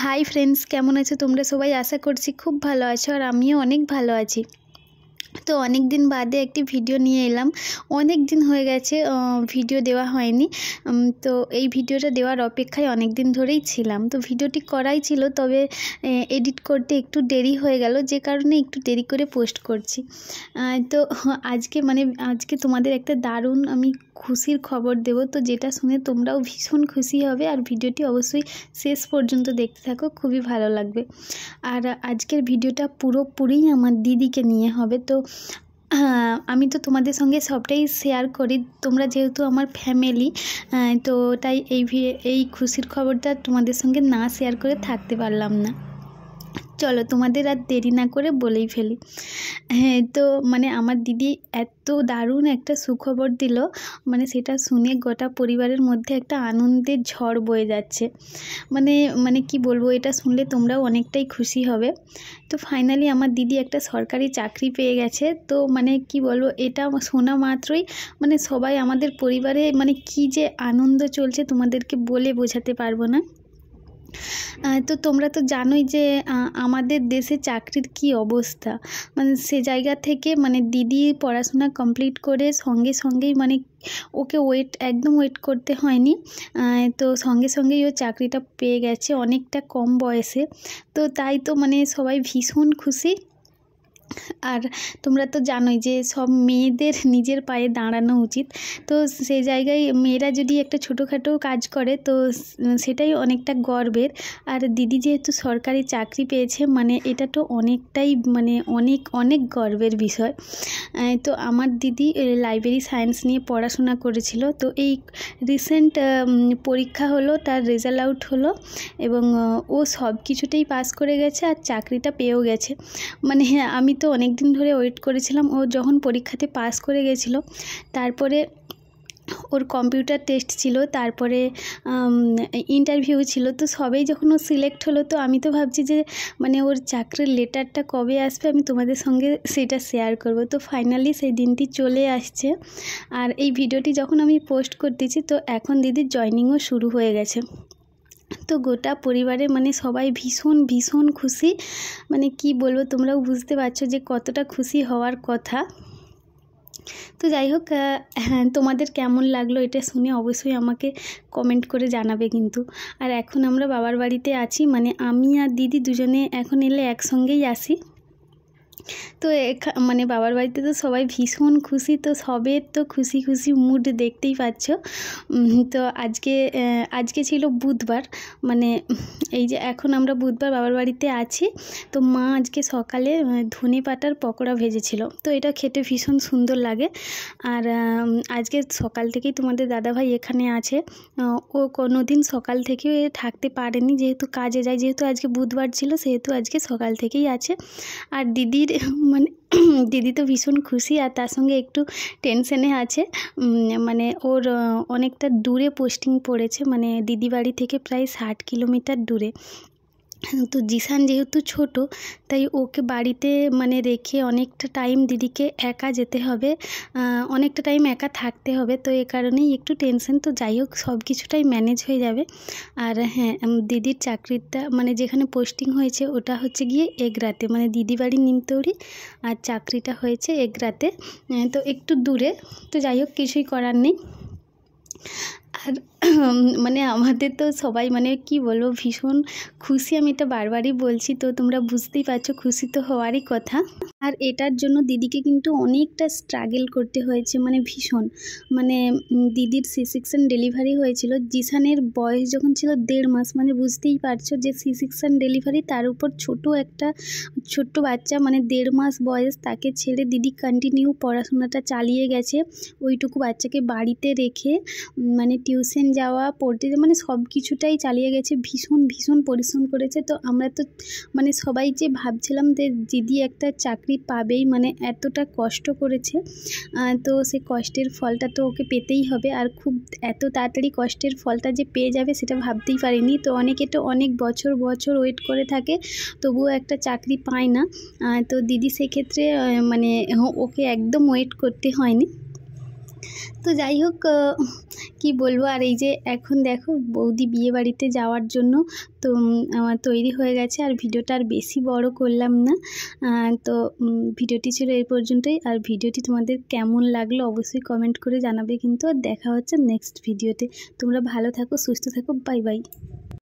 Hi friends, কেমন আছো তোমরা সবাই? আশা করছি খুব ভালো আছো আর আমিও অনেক ভালো আছি। তো অনেক দিন বাদে একটি ভিডিও নিয়ে এলাম। অনেক দিন হয়ে গেছে ভিডিও দেওয়া হয়নি। তো এই ভিডিওটা দেওয়ার অপেক্ষায় অনেক দিন ধরেই ছিলাম। তো ভিডিওটি করাই ছিল, তবে এডিট করতে একটু দেরি হয়ে গেল, যে কারণে একটু দেরি করে পোস্ট করছি। তো আজকে তোমাদের একটা দারুণ আমি খুশির খবর দেব, তো যেটা শুনে তোমরাও ভীষণ খুশি হবে। আর ভিডিওটি অবশ্যই শেষ পর্যন্ত দেখতে থাকো, খুবই ভালো লাগবে। আর আজকের ভিডিওটা পুরোপুরি আমার দিদিকে নিয়ে হবে। তো আমি তো তোমাদের সঙ্গে সবটাই শেয়ার করি, তোমরা যেহেতু আমার ফ্যামিলি, তো তাই এই খুশির খবরটা তোমাদের সঙ্গে না শেয়ার করে থাকতে পারলাম না। চলো তোমাদের আর দেরি না করে বলেই ফেলি। তো আমার দিদি এত দারুণ একটা সুখবর দিল, সেটা শুনে গোটা পরিবারের মধ্যে একটা আনন্দের ঝড় বয়ে যাচ্ছে। কি বলবো, এটা শুনলে তোমরাও অনেকটাই খুশি হবে। তো ফাইনালি আমার দিদি একটা সরকারি চাকরি পেয়ে গেছে। তো কি বলবো, এটা শোনা মাত্রই সবাই আমাদের পরিবারে কি যে আনন্দ চলছে তোমাদেরকে বলে বোঝাতে পারবো না। তো তোমরা তো জানোই যে আমাদের দেশে চাকরির কি অবস্থা। সে জায়গা থেকে দিদি পড়াশোনা কমপ্লিট করে সঙ্গে সঙ্গেই ওকে একদম ওয়েট করতে হয়নি। তো সঙ্গে সঙ্গেই ও চাকরিটা পেয়ে গেছে অনেকটা কম বয়সে। তো তাই তো সবাই ভীষণ খুশি। আর তোমরা তো জানোই যে সব মেয়েদের নিজের পায়ে দাঁড়ানো উচিত। তো সেই জায়গায় মেয়েরা যদি একটা ছোটোখাটো কাজ করে তো সেটাই অনেকটা গর্বের। আর দিদি যেহেতু সরকারি চাকরি পেয়েছে এটা তো অনেকটাই অনেক অনেক গর্বের বিষয়। তো আমার দিদি লাইব্রেরি সায়েন্স নিয়ে পড়াশোনা করেছিল। তো এই রিসেন্ট পরীক্ষা হলো, তার রেজাল্ট আউট হলো এবং ও সব কিছুতেই পাস করে গেছে আর চাকরিটা পেয়েও গেছে। আমি তো অনেক দিন ধরে ওয়েট করেছিলাম। ও যখন পরীক্ষাতে পাস করে গেছিল, তারপরে ওর কম্পিউটার টেস্ট ছিল, তারপরে ইন্টারভিউ ছিল। তো সবেই যখন ও সিলেক্ট হলো, তো আমি তো ভাবছি যে ওর চাকরির লেটারটা কবে আসবে, আমি তোমাদের সঙ্গে সেটা শেয়ার করব। তো ফাইনালি সেই দিনটি চলে আসছে। আর এই ভিডিওটি যখন আমি পোস্ট করতেছি, তো এখন দিদির জয়েনিংও শুরু হয়ে গেছে। তো গোটা পরিবারে সবাই ভীষণ ভীষণ খুশি। কি বলবো, তোমরাও বুঝতে পারছো যে কতটা খুশি হওয়ার কথা। তো যাই হোক, হ্যাঁ, তোমাদের কেমন লাগলো এটা শুনে অবশ্যই আমাকে কমেন্ট করে জানাবে কিন্তু। আর এখন আমরা বাবার বাড়িতে আছি, আমি আর দিদি দুজনে এখন এলে একসঙ্গেই আসি। তো বাবার বাড়িতে তো সবাই ভীষণ খুশি। তো সবের তো খুশি খুশি মুড দেখতেই পাচ্ছ। তো আজকে ছিল বুধবার, এই যে এখন আমরা বুধবার বাবার বাড়িতে আছি। তো মা আজকে সকালে ধনে পাতার পকোড়া ভেজেছিল, তো এটা খেতে ভীষণ সুন্দর লাগে। আর আজকে সকাল থেকেই তোমাদের দাদাভাই এখানে আছে। ও কোনো দিন সকাল থেকে থাকতে পারেনি, যেহেতু কাজে যায়। যেহেতু আজকে বুধবার ছিল, সেহেতু আজকে সকাল থেকেই আছে। আর দিদির দিদি তো ভীষণ খুশি, আর তার সঙ্গে একটু টেনশনে আছে। ওর অনেকটা দূরে পোস্টিং পড়েছে, দিদি বাড়ি থেকে প্রায় 60 কিলোমিটার দূরে। তো জিসান যেহেতু ছোট, তাই ওকে বাড়িতে রেখে অনেকটা টাইম দিদিকে একা যেতে হবে, অনেকটা টাইম একা থাকতে হবে। তো এ কারণেই একটু টেনশন। তো যাই হোক, সব কিছুটাই ম্যানেজ হয়ে যাবে। আর হ্যাঁ, দিদির চাকরিটা যেখানে পোস্টিং হয়েছে ওটা হচ্ছে গিয়ে এগরাতে, দিদি বাড়ি নিমতৌড়ি, আর চাকরিটা হয়েছে এগরাতে। তো একটু দূরে। তো যাই হোক, কিছুই করার নেই। আর আমাদের তো সবাই কি বলবো, ভীষণ খুশি। আমি এটা বারবারই বলছি, তো তোমরা বুঝতেই পারছো, খুশি তো হওয়ারই কথা। আর এটার জন্য দিদিকে কিন্তু অনেকটা স্ট্রাগল করতে হয়েছে, ভীষণ। দিদির সি-সেকশন ডেলিভারি হয়েছিল। জিসানের বয়স যখন ছিল 1.5 মাস, বুঝতেই পারছো যে সি-সেকশন ডেলিভারি, তার উপর একটা ছোট্ট বাচ্চা, 1.5 মাস বয়স, তাকে ছেড়ে দিদি কন্টিনিউ পড়াশোনাটা চালিয়ে গেছে। ওইটুকু বাচ্চাকে বাড়িতে রেখে টিউশন যাওয়া, পড়তে সব কিছুটাই চালিয়ে গেছে। ভীষণ ভীষণ পরিশ্রম করেছে। তো আমরা তো সবাই যে ভাবছিলাম যে দিদি একটা চাকরি পাবেই, এতটা কষ্ট করেছে। তো সে কষ্টের ফলটা তো ওকে পেতেই হবে। আর খুব এত তাড়াতাড়ি কষ্টের ফলটা যে পেয়ে যাবে সেটা ভাবতেই পারিনি। তো অনেকে তো অনেক বছর বছর ওয়েট করে থাকে, তবুও একটা চাকরি পায় না। তো দিদি সেক্ষেত্রে ওকে একদম ওয়েট করতে হয়নি। তো যাই হোক, কি বলবো, আর এই যে এখন দেখো বৌদি বিয়ে বাড়িতে যাওয়ার জন্য তো আমার তৈরি হয়ে গেছে। আর ভিডিওটা আর বেশি বড় করলাম না। তো ভিডিওটি ছিল এই পর্যন্তই। আর ভিডিওটি তোমাদের কেমন লাগলো অবশ্যই কমেন্ট করে জানাবে কিন্তু। আর দেখা হচ্ছে নেক্সট ভিডিওতে। তোমরা ভালো থাকো, সুস্থ থাকো, বাই বাই।